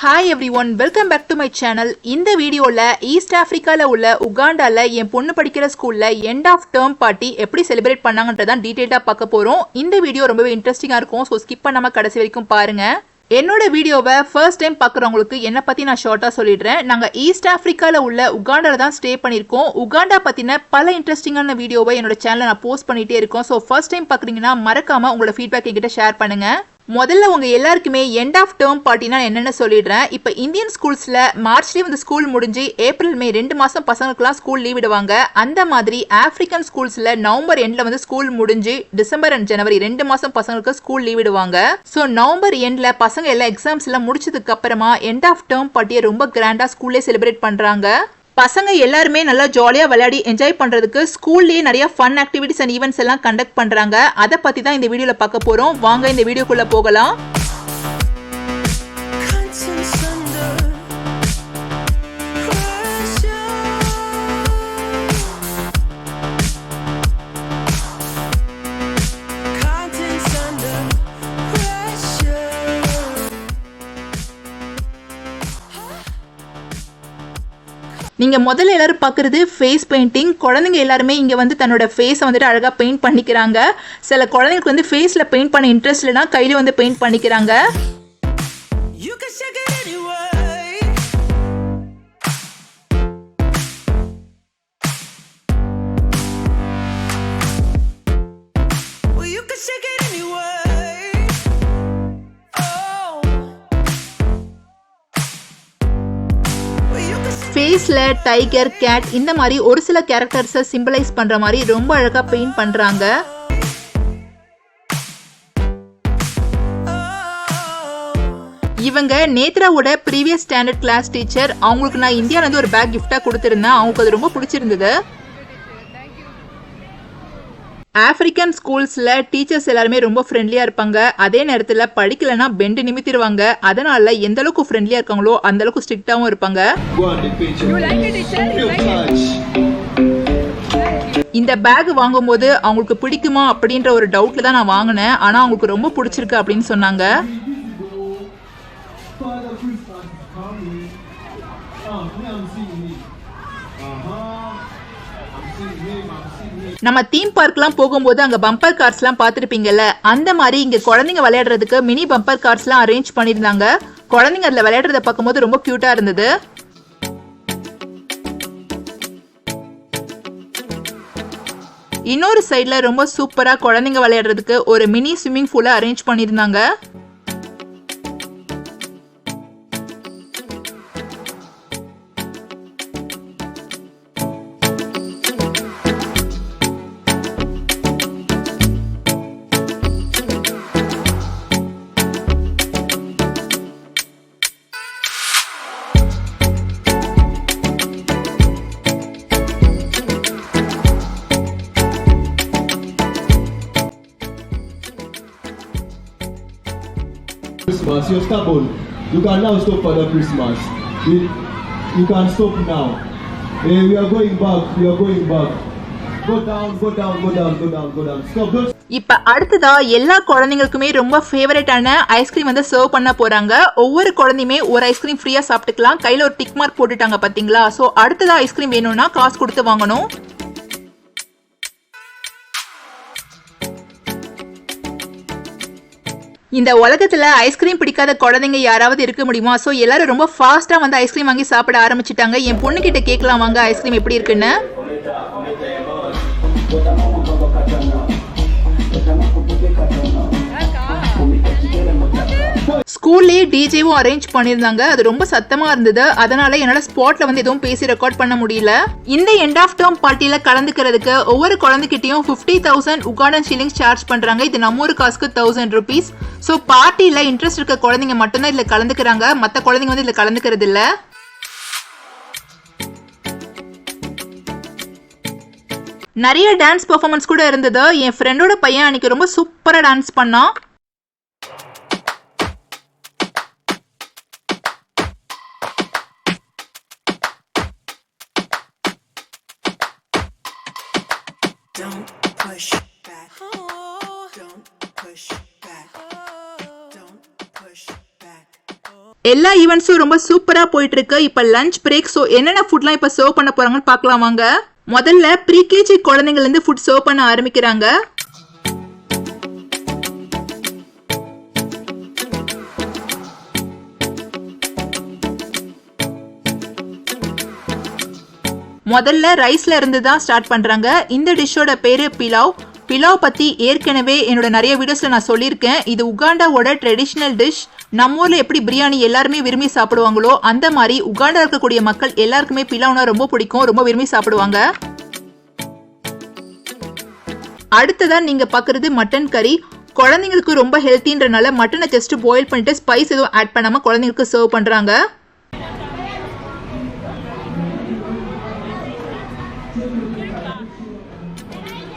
Hi everyone, welcome back to my channel. இந்த வீடியோவில் east ஆஃப்ரிக்காவில் உள்ள உகாண்டாவில் என் பொண்ணு படிக்கிற ஸ்கூலில் எண்ட் ஆஃப் டேர்ம் பார்ட்டி எப்படி செலிப்ரேட் பண்ணாங்கன்றதான் டீட்டெயிலாக பார்க்க போகிறோம். இந்த வீடியோ ரொம்பவே இன்ட்ரெஸ்டிங்காக இருக்கும், ஸோ ஸ்கிப் பண்ணாமல் கடைசி வரைக்கும் பாருங்கள். என்னோட வீடியோவை ஃபர்ஸ்ட் டைம் பார்க்குறவங்களுக்கு என்னை பற்றி நான் ஷார்ட்டாக சொல்லிடுறேன். நாங்கள் ஈஸ்ட் ஆஃப்ரிக்காவில் உள்ள உகாண்டாவில் தான் ஸ்டே பண்ணியிருக்கோம். உகாண்டா பற்றின பல இன்ட்ரெஸ்டிங்கான வீடியோவை என்னோட சேனலில் நான் போஸ்ட் பண்ணிகிட்டே இருக்கோம். ஸோ ஃபர்ஸ்ட் டைம் பார்க்குறீங்கன்னா மறக்காமல் உங்களோட ஃபீட்பேக் என்கிட்ட ஷேர் பண்ணுங்கள். முதல்ல உங்க எல்லாருக்குமே எண்ட் ஆஃப் டேர்ம் பார்ட்டினா என்னென்னு சொல்லிடுறேன். இப்போ இந்தியன் ஸ்கூல்ஸில் மார்ச்லேயே வந்து ஸ்கூல் முடிஞ்சு ஏப்ரல் மே 2 மாதம் பசங்களுக்குலாம் ஸ்கூல் லீவ் விடுவாங்க. அந்த மாதிரி ஆஃப்ரிக்கன் ஸ்கூல்ஸில் நவம்பர் எண்டில் வந்து ஸ்கூல் முடிஞ்சு டிசம்பர் அண்ட் ஜனவரி 2 மாதம் பசங்களுக்கு ஸ்கூல் லீவ் விடுவாங்க. ஸோ நவம்பர் எண்டில் பசங்க எல்லா எக்ஸாம்ஸ் எல்லாம் முடிச்சதுக்கு அப்புறமா எண்ட் ஆஃப் டேர்ம் பார்ட்டியை ரொம்ப கிராண்டாக ஸ்கூல்லே செலிப்ரேட் பண்ணுறாங்க. பசங்க எல்லாருமே நல்லா ஜாலியாக விளையாடி என்ஜாய் பண்ணுறதுக்கு ஸ்கூல்லேயே நிறைய ஃபன் ஆக்டிவிட்டிஸ் அண்ட் ஈவெண்ட்ஸ் எல்லாம் கண்டக்ட் பண்ணுறாங்க. அதை பற்றி தான் இந்த வீடியோவில் பார்க்க போகிறோம். வாங்க இந்த வீடியோக்குள்ளே போகலாம். நீங்க முதல்ல எல்லாரும் பார்க்குறது ஃபேஸ் பெயிண்டிங். குழந்தைங்க எல்லாருமே இங்கே வந்து தன்னோட ஃபேஸை வந்துட்டு அழகாக பெயிண்ட் பண்ணிக்கிறாங்க. சில குழந்தைங்களுக்கு வந்து ஃபேஸில் பெயிண்ட் பண்ண இன்ட்ரெஸ்ட் இல்லைனா கையில் வந்து பெயிண்ட் பண்ணிக்கிறாங்க. ஃபேஸில் டைகர், கேட் இந்த மாதிரி ஒரு சில கேரக்டர்ஸை சிம்பிளைஸ் பண்ணுற மாதிரி ரொம்ப அழகாக பெயிண்ட் பண்ணுறாங்க. இவங்க நேத்ராவோட ப்ரீவியஸ் ஸ்டாண்டர்ட் கிளாஸ் டீச்சர். அவங்களுக்கு நான் இந்தியாவிலேருந்து ஒரு பேக் கிஃப்டாக கொடுத்துருந்தேன். அவங்களுக்கு அது ரொம்ப பிடிச்சிருந்தது. ஆஃப்ரிக்கன் ஸ்கூல்ஸில் டீச்சர்ஸ் எல்லாருமே ரொம்ப ஃப்ரெண்ட்லியாக இருப்பாங்க. அதே நேரத்தில் படிக்கலைன்னா பெண்டு நிமித்திடுவாங்க. அதனால எந்த அளவுக்கு ஃப்ரெண்ட்லியாக இருக்காங்களோ அந்த அளவுக்கு ஸ்ட்ரிக்டாகவும் இருப்பாங்க. இந்த பேக் வாங்கும்போது அவங்களுக்கு பிடிக்குமா அப்படின்ற ஒரு டவுட்ல தான் நான் வாங்கினேன். ஆனால் அவங்களுக்கு ரொம்ப பிடிச்சிருக்கு அப்படின்னு சொன்னாங்க. நம்ம தீம் பார்க்லாம் போகும்போது அங்க பம்பர் கார்ஸ்லாம் பார்த்துருப்பீங்கல்ல, அந்த மாதிரி இங்க குழந்தைங்க விளையாடுறதுக்கு மினி பம்பர் கார்ஸ்லாம் அரேஞ்ச் பண்ணியிருந்தாங்க. குழந்தைங்க அதில் விளையாடுறத பார்க்கும்போது ரொம்ப கியூட்டா இருந்தது. இன்னொரு சைட்ல ரொம்ப சூப்பரா குழந்தைங்க விளையாடுறதுக்கு ஒரு மினி ஸ்விம்மிங் பூலை அரேஞ்ச் பண்ணியிருந்தாங்க. Christmas, you're stubborn. You can now stop for the Christmas. You can stop now. Hey, we are going back. We are going back. Go down, go down, go down, go down, go down. Stop. Don't. இப்ப அடுத்ததா எல்லா குழந்தைங்களுக்குமே ரொம்ப ஃபேவரட்டான ice cream வந்து serve பண்ண போறாங்க. ஒவ்வொரு குழந்தையுமே ஒரு ஐஸ்கிரீம் ஃப்ரீயா சாப்பிட்டுக்கலாம். கையில ஒரு டிக் மார்க் போட்டுட்டாங்க பாத்தீங்களா? சோ அடுத்ததா ஐஸ்கிரீம் வேணும்னா காசு கொடுத்து வாங்கணும். இந்த உலகத்துல ஐஸ்கிரீம் பிடிக்காத குழந்தைங்க யாராவது இருக்க முடியுமா? ஸோ எல்லாரும் ரொம்ப ஃபாஸ்டா வந்து ஐஸ்கிரீம் வாங்கி சாப்பிட ஆரம்பிச்சுட்டாங்க. என் பொண்ணு கிட்ட கேட்கலாம் வாங்க ஐஸ்கிரீம் எப்படி இருக்குன்னு. ஸ்கூல்லேயே டிஜேவும் அரேஞ்ச் பண்ணியிருந்தாங்க. அது ரொம்ப சத்தமா இருந்தது. அதனால என்னால ஸ்பாட்ல வந்து எதுவும் பேசி ரெக்கார்ட் பண்ண முடியல. இந்த எண்ட் ஆஃப் டேர்ம் பார்ட்டியில கலந்துக்கிறதுக்கு ஒவ்வொரு குழந்தைகிட்டையும் 50,000 உகாண்டன் ஷில்லிங்ஸ் சார்ஜ் பண்றாங்க. இது நம்ம ஊர் காசுக்கு 1000 rupees. ஸோ பார்ட்டியில இன்ட்ரெஸ்ட் இருக்க குழந்தைங்க மட்டும்தான் இதுல கலந்துக்கிறாங்க. மற்ற குழந்தைங்க வந்து இதுல கலந்துக்கிறது இல்ல. நிறைய டான்ஸ் பெர்ஃபார்மன்ஸ் கூட இருந்தது. என் ஃப்ரெண்டோட பையன் அன்னைக்கு ரொம்ப சூப்பரா டான்ஸ் பண்ணான். Don't push back. Don't push back. Don't push back. எல்லா ஈவெண்ட்ஸும் ரொம்ப சூப்பரா போயிட்டு இருக்கு. இப்ப லஞ்ச் பிரேக். ஸோ என்னென்ன ஃபுட்லாம் இப்ப சர்வ் பண்ண போறாங்கன்னு பார்க்கலாம் வாங்க. முதல்ல ப்ரீகேஜி குழந்தைங்கள்ல இருந்து ஃபுட் சர்வ் பண்ண ஆரம்பிக்கிறாங்க. முதல்ல ரைஸ்ல இருந்து தான் ஸ்டார்ட் பண்றாங்க. இந்த டிஷ்ஷோட பேரு பிலாவ். பிலாவ் பத்தி ஏற்கனவே என்னோட நிறைய வீடியோஸ்ல நான் சொல்லியிருக்கேன். இது உகாண்டாவோட ட்ரெடிஷ்னல் டிஷ். நம்ம ஊர்ல எப்படி பிரியாணி எல்லாருமே விரும்பி சாப்பிடுவாங்களோ அந்த மாதிரி உகாண்டா இருக்கக்கூடிய மக்கள் எல்லாருக்குமே பிலாவ்னா ரொம்ப பிடிக்கும், ரொம்ப விரும்பி சாப்பிடுவாங்க. அடுத்ததா நீங்க பாக்குறது மட்டன் கறி. குழந்தைங்களுக்கு ரொம்ப ஹெல்த்தின்றனால மட்டனை ஜஸ்ட் பாயில் பண்ணிட்டு ஸ்பைஸ் எதுவும் ஆட் பண்ணாம குழந்தைங்களுக்கு சர்வ் பண்றாங்க.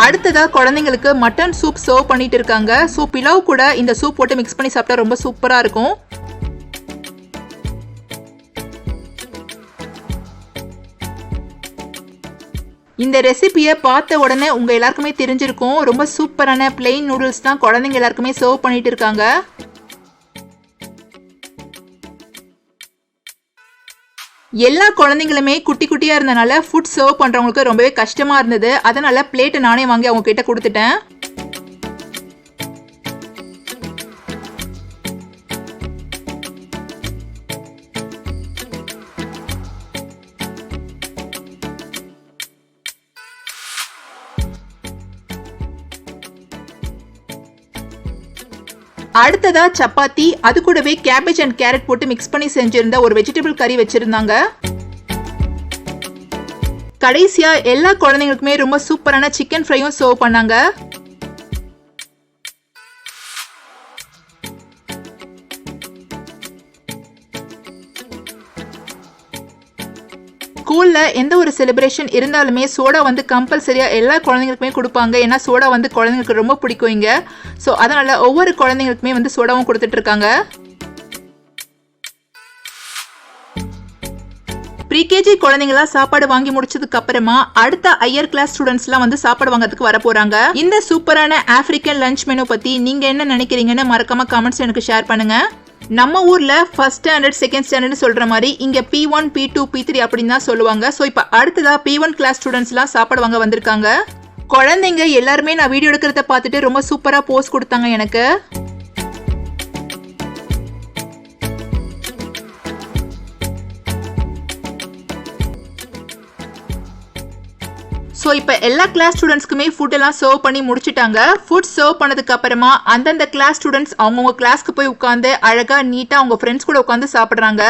அடுத்ததா குழந்தைங்களுக்கு மட்டன் சூப் சர்வ் பண்ணிட்டு இருக்காங்க. ஸோ பிலாவ் கூட இந்த சூப் போட்டு மிக்ஸ் பண்ணி சாப்பிட்டா ரொம்ப சூப்பரா இருக்கும். இந்த ரெசிபியை பார்த்த உடனே உங்க எல்லாருக்குமே தெரிஞ்சிருக்கும். ரொம்ப சூப்பரான பிளெயின் நூடுல்ஸ் தான் குழந்தைங்க எல்லாருக்குமே சர்வ் பண்ணிட்டு இருக்காங்க. எல்லா குழந்தைங்களுமே குட்டி குட்டியா இருந்தனால ஃபுட் சர்வ் பண்றவங்களுக்கு ரொம்பவே கஷ்டமா இருந்தது. அதனால பிளேட்டை நானே வாங்கி அவங்க கிட்ட கொடுத்துட்டேன். அடுத்ததா சப்பாத்தி, அது கூடவே கேபேஜ் அண்ட் கேரட் போட்டு மிக்ஸ் பண்ணி செஞ்சிருந்த ஒரு வெஜிடபிள் கறி வச்சிருந்தாங்க. கடைசியா எல்லா குழந்தைங்களுக்குமே ரொம்ப சூப்பரான சிக்கன் ஃப்ரையும் சர்வ் பண்ணாங்க. ஸ்கூல்ல எந்த ஒரு செலிப்ரேஷன் இருந்தாலுமே சோடா வந்து கம்பல்சரியா எல்லா குழந்தைங்களுக்குமே கொடுப்பாங்க. ஏன்னா சோடா வந்து குழந்தைங்களுக்கு ரொம்ப பிடிக்கும் இங்க. ஸோ அதனால ஒவ்வொரு குழந்தைங்களுக்குமே வந்து சோடாவும் கொடுத்துட்டு இருக்காங்க. ப்ரீகேஜி குழந்தைங்களா சாப்பாடு வாங்கி முடிச்சதுக்கு அப்புறமா அடுத்த ஹையர் கிளாஸ் ஸ்டூடெண்ட்ஸ்லாம் வந்து சாப்பாடு வாங்கிறதுக்கு வர போறாங்க. இந்த சூப்பரான ஆப்பிரிக்கன் லஞ்ச் மெனு பத்தி நீங்க என்ன நினைக்கிறீங்கன்னு மறக்காம கமெண்ட்ஸ் எனக்கு ஷேர் பண்ணுங்க. நம்ம ஊர்ல ஃபர்ஸ்ட் ஸ்டாண்டர்ட் செகண்ட் ஸ்டாண்டர்ட் சொல்ற மாதிரி இங்க P1 P2 P3 அப்படின்னு தான் சொல்லுவாங்க. ஸோ இப்போ அடுத்ததா P1 கிளாஸ் ஸ்டூடெண்ட்ஸ்லாம் சாப்பாடு வாங்க வந்திருக்காங்க. குழந்தைங்க எல்லாருமே நான் வீடியோ எடுக்கிறத பார்த்துட்டு ரொம்ப சூப்பரா போஸ் கொடுத்தாங்க எனக்கு. ஸோ இப்போ எல்லா கிளாஸ் ஸ்டூடெண்ட்ஸ்க்குமே ஃபுட் எல்லாம் சர்வ் பண்ணி முடிச்சுட்டாங்க. ஃபுட் சர்வ் பண்ணதுக்கு அப்புறமா அந்தந்த கிளாஸ் ஸ்டூடெண்ட்ஸ் அவங்கவுங்க கிளாஸ்க்கு போய் உட்காந்து அழகா நீட்டா அவங்க ஃப்ரெண்ட்ஸ் கூட உட்காந்து சாப்பிட்றாங்க.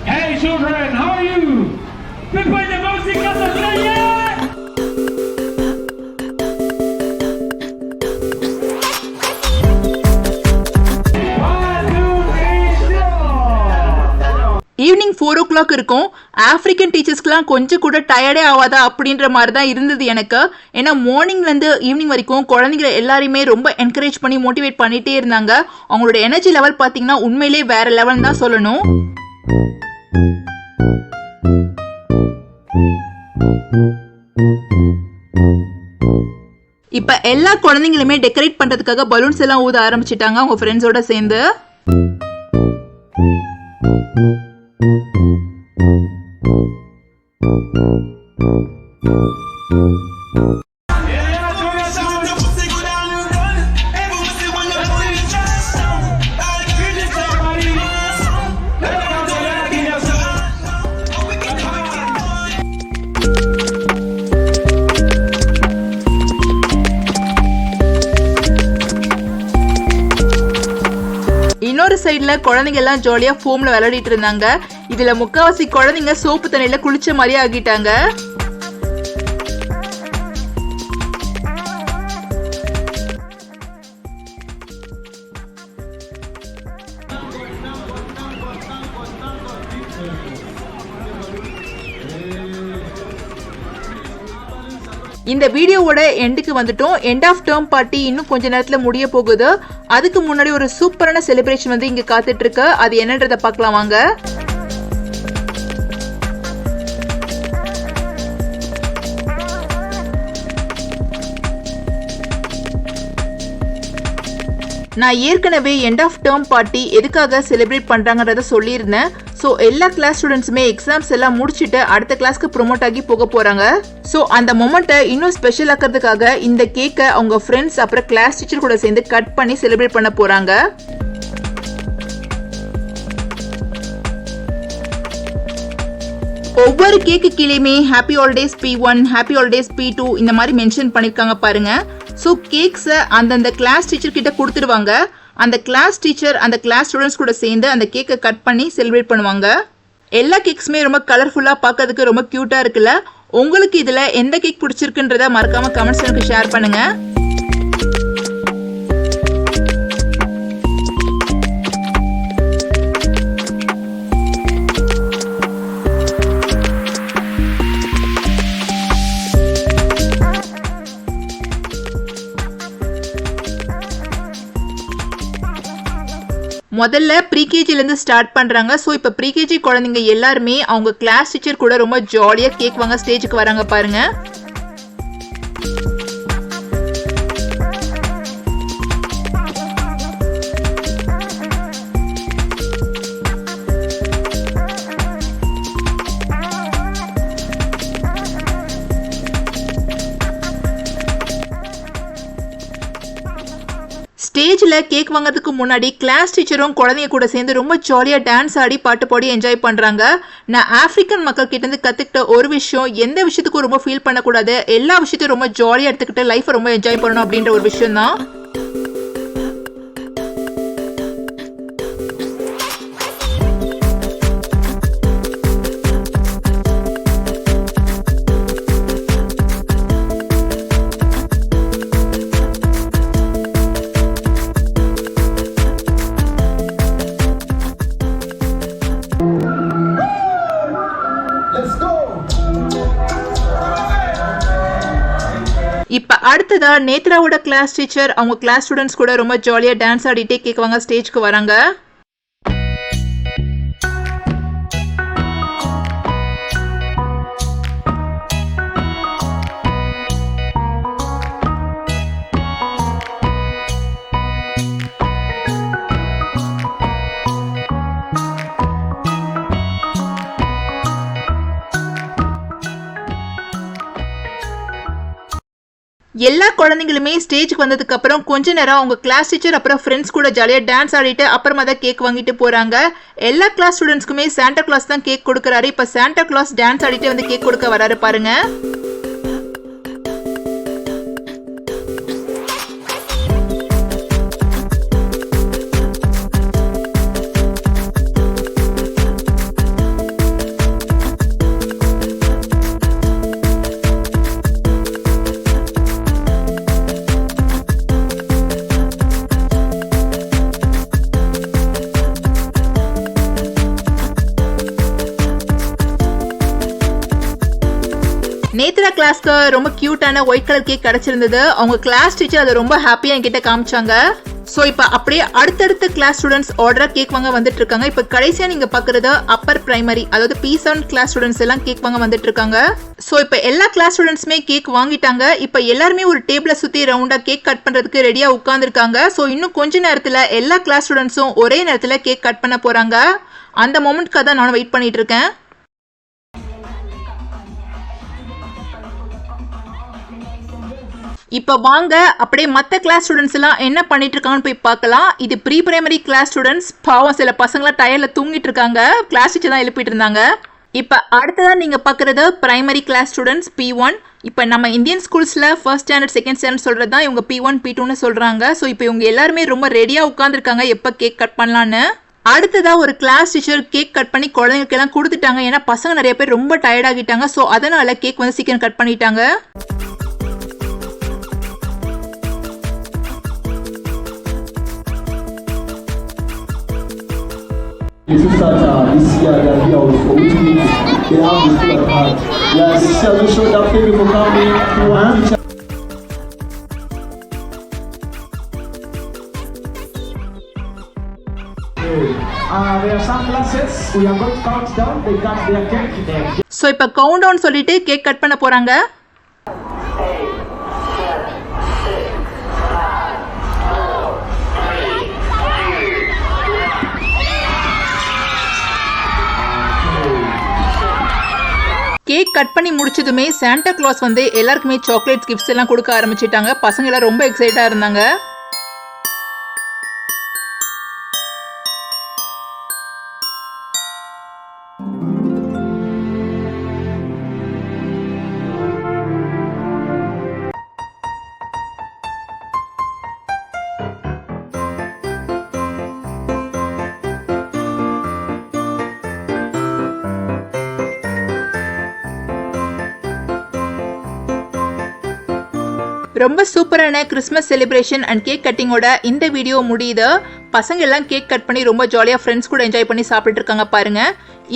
Hey children, how are you? People in the music class are saying yeah! Evening 4 o'clock இருக்கும். ஆப்பிரிக்கன் டீச்சர்ஸ்க்குலாம் கொஞ்சம் கூட டயர்டே ஆகாதா அப்படின்ற மாதிரி தான் இருந்தது எனக்கு. ஏன்னா மார்னிங்லேருந்து ஈவினிங் வரைக்கும் குழந்தைங்களை எல்லாரையுமே ரொம்ப என்கரேஜ் பண்ணி மோட்டிவேட் பண்ணிகிட்டே இருந்தாங்க. அவங்களோட எனர்ஜி லெவல் பார்த்தீங்கன்னா உண்மையிலே வேற லெவல் தான் சொல்லணும். இப்ப எல்லா குழந்தைங்களுமே டெக்கரேட் பண்றதுக்காக பலூன்ஸ் எல்லாம் ஊத ஆரம்பிச்சிட்டாங்க அவங்க ஃப்ரெண்ட்ஸோட சேர்ந்து. இன்னொரு சைடுல குழந்தைங்க எல்லாம் ஜாலியா ஃபோம்ல விளையாடிட்டு இருந்தாங்க. இதுல முக்காவாசி குழந்தைங்க சோப்பு தண்ணியில குளிச்ச மாதிரியே ஆகிட்டாங்க. இந்த வீடியோவோட எண்டுக்கு வந்துட்டோம். எண்ட் ஆஃப் டேர்ம் பார்ட்டி இன்னும் கொஞ்ச நேரத்துல முடிய போகுது. அதுக்கு முன்னாடி ஒரு சூப்பரான செலிப்ரேஷன் வந்து இங்க காத்துட்டு இருக்கு. அது என்னன்றத பார்க்கலாம் வாங்க. நான் ஏற்கனவே எண்ட் ஆஃப் டேர்ம் பார்ட்டி எதுக்காக செலிப்ரேட் பண்றாங்கன்றத சொல்லியிருந்தேன். ஸோ எல்லா கிளாஸ் ஸ்டூடெண்ட்ஸுமே எக்ஸாம்ஸ் எல்லாம் முடிச்சுட்டு அடுத்த கிளாஸ்க்கு ப்ரொமோட் ஆகி போக போறாங்க. ஸோ அந்த மொமெண்ட்டை இன்னும் ஸ்பெஷல் ஆக்கிறதுக்காக இந்த கேக்கை அவங்க ஃப்ரெண்ட்ஸ் அப்புறம் கிளாஸ் டீச்சர் கூட சேர்ந்து கட் பண்ணி செலிப்ரேட் பண்ண போறாங்க. ஒவ்வொரு கேக்கு கீழேயுமே happy holidays P1, happy holidays P2 இந்த மாதிரி மென்ஷன் பண்ணிருக்காங்க பாருங்க. ஸோ கேக்ஸை அந்தந்த கிளாஸ் டீச்சர் கிட்ட கொடுத்துடுவாங்க. அந்த கிளாஸ் டீச்சர் அந்த கிளாஸ் ஸ்டூடெண்ட்ஸ் கூட சேர்ந்து அந்த கேக்கை கட் பண்ணி செலிப்ரேட் பண்ணுவாங்க. எல்லா கேக்ஸுமே ரொம்ப கலர்ஃபுல்லாக பார்க்கறதுக்கு ரொம்ப க்யூட்டாக இருக்குல்ல. உங்களுக்கு இதில் எந்த கேக் பிடிச்சிருக்குன்றத மறக்காம கமெண்ட்ஸ் எனக்கு ஷேர் பண்ணுங்க. முதல்ல ப்ரீகேஜிலேருந்து ஸ்டார்ட் பண்ணுறாங்க. ஸோ இப்போ ப்ரீகேஜி குழந்தைங்க எல்லாருமே அவங்க கிளாஸ் டீச்சர் கூட ரொம்ப ஜாலியாக கேக் வாங்க ஸ்டேஜுக்கு வராங்க பாருங்க. ஸ்டேஜில் கேக் வாங்கிறதுக்கு முன்னாடி கிளாஸ் டீச்சரும் குழந்தைங்க கூட சேர்ந்து ரொம்ப ஜாலியாக டான்ஸ் ஆடி பாட்டு பாடி என்ஜாய் பண்ணுறாங்க. நான் ஆஃப்ரிக்கன் மக்கள் கிட்டேருந்து கற்றுக்கிட்ட ஒரு விஷயம், எந்த விஷயத்துக்கும் ரொம்ப ஃபீல் பண்ணக்கூடாது, எல்லா விஷயத்தையும் ரொம்ப ஜாலியாக எடுத்துக்கிட்டு லைஃப்பை ரொம்ப என்ஜாய் பண்ணணும் அப்படின்ற ஒரு விஷயம் தான். இப்ப அடுத்ததா நேத்ராவோட கிளாஸ் டீச்சர் அவங்க கிளாஸ் ஸ்டூடெண்ட்ஸ் கூட ரொம்ப ஜாலியா டான்ஸ் ஆடிட்டே கேக் வாங்க ஸ்டேஜ்க்கு வராங்க. எல்லா குழந்தைங்களுமே ஸ்டேஜுக்கு வந்ததுக்கு அப்புறம் கொஞ்ச நேரம் அவங்க கிளாஸ் டீச்சர் அப்புறம் ஃப்ரெண்ட்ஸ் கூட ஜாலியாக டான்ஸ் ஆடிட்டு அப்புறமா தான் கேக் வாங்கிட்டு போறாங்க. எல்லா கிளாஸ் ஸ்டூடெண்ட்ஸ்க்குமே சாண்டா கிளாஸ் தான் கேக் கொடுக்குறாரு. இப்போ சாண்டா கிளாஸ் டான்ஸ் ஆடிட்டு வந்து கேக் கொடுக்க வராரு பாருங்க. நேத்ரா கிளாஸ்க்கு ரொம்ப கியூட்டான ஒயிட் கலர் கேக் கிடைச்சிருந்தது. அவங்க கிளாஸ் டீச்சர் அதை ரொம்ப ஹாப்பியா என்கிட்ட காமிச்சாங்க. ஸோ இப்போ அப்படியே அடுத்தடுத்த கிளாஸ் ஸ்டூடெண்ட்ஸ் ஆர்டரா கேக் வாங்க வந்துட்டு இருக்காங்க. இப்போ கடைசியா நீங்க பாக்குறது அப்பர் பிரைமரி, அதாவது P7 கிளாஸ் ஸ்டூடெண்ட்ஸ் எல்லாம் கேக் வாங்க வந்துட்டு இருக்காங்க. ஸோ இப்போ எல்லா கிளாஸ் ஸ்டூடெண்ட்ஸுமே கேக் வாங்கிட்டாங்க. இப்போ எல்லாருமே ஒரு டேபிளை சுத்தி ரவுண்டா கேக் கட் பண்றதுக்கு ரெடியா உட்கார்ந்துருக்காங்க. ஸோ இன்னும் கொஞ்ச நேரத்துல எல்லா கிளாஸ் ஸ்டூடெண்ட்ஸும் ஒரே நேரத்துல கேக் கட் பண்ண போறாங்க. அந்த மொமெண்ட்க்காக தான் நானும் வெயிட் பண்ணிட்டு இருக்கேன். இப்போ வாங்க அப்படியே மற்ற கிளாஸ் ஸ்டூடெண்ட்ஸ் எல்லாம் என்ன பண்ணிட்டு இருக்காங்கன்னு போய் பார்க்கலாம். இது ப்ரீ பிரைமரி கிளாஸ் ஸ்டூடெண்ட்ஸ். பாவம் சில பசங்களாம் டயர்ல தூங்கிட்டு இருக்காங்க. கிளாஸ் டீச்சர் தான் எழுப்பிட்டு இருந்தாங்க. இப்போ அடுத்ததான் நீங்க பார்க்குறது பிரைமரி கிளாஸ் ஸ்டூடெண்ட்ஸ் P1. இப்போ நம்ம இந்தியன் ஸ்கூல்ஸில் ஃபர்ஸ்ட் ஸ்டாண்டர்ட் செகண்ட் ஸ்டாண்டர்ட் சொல்கிறது தான் இவங்க P1 P2ன்னு சொல்கிறாங்க. ஸோ இப்போ இவங்க எல்லாருமே ரொம்ப ரெடியாக உட்காந்துருக்காங்க எப்போ கேக் கட் பண்ணலான்னு. அடுத்ததா ஒரு கிளாஸ் டீச்சர் கேக் கட் பண்ணி குழந்தைங்களுக்கு எல்லாம் கொடுத்துட்டாங்க. ஏன்னா பசங்க நிறைய பேர் ரொம்ப டயர்ட் ஆகிட்டாங்க. ஸோ அதனால கேக் வந்து சீக்கிரம் கட் பண்ணிட்டாங்க. Isso está iniciado aqui aos 8 they have the full of heart. Yes, shall we show that baby for coming? Teacher. There are some classes, we are going to count down, they cut their cake there. So இப்போ count down சொல்லிட்டு cake cut பண்ண போறாங்க. Cake cut பண்ணி முடிச்சதுமே Santa Claus வந்து எல்லாருக்குமே chocolates gifts எல்லாம் கொடுக்க ஆரம்பிச்சிட்டாங்க. பசங்க எல்லாம் ரொம்ப எக்ஸைட்டா இருந்தாங்க. ரொம்ப சூப்பரான கிறிஸ்மஸ் செலிப்ரேஷன் அண்ட் கேக் கட்டிங்கோட இந்த வீடியோ முடியுது. பசங்க எல்லாம் கேக் கட் பண்ணி ரொம்ப ஜாலியா ஃப்ரெண்ட்ஸ் கூட என்ஜாய் பண்ணி சாப்பிட்டு இருக்காங்க பாருங்க.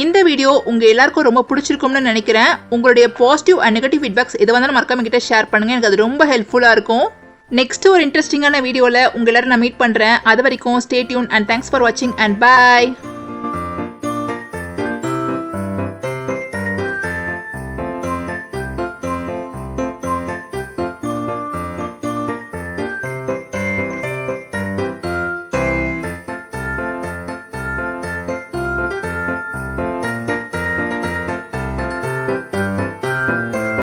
இந்த வீடியோ உங்க எல்லாருக்கும் ரொம்ப பிடிச்சிருக்கும்னு நினைக்கிறேன். உங்களுடைய பாசிட்டிவ் அண்ட் நெகட்டிவ் ஃபீட்பேக்ஸ் இதை வந்து மறக்காம கிட்ட ஷேர் பண்ணுங்க. எனக்கு அது ரொம்ப ஹெல்ப்ஃபுல்லா இருக்கும். நெக்ஸ்ட் ஒரு இன்ட்ரெஸ்டிங்கான வீடியோல உங்க எல்லாரும் நான் மீட் பண்றேன். அது வரைக்கும் stay tune and thanks for வாட்சிங் அண்ட் பை.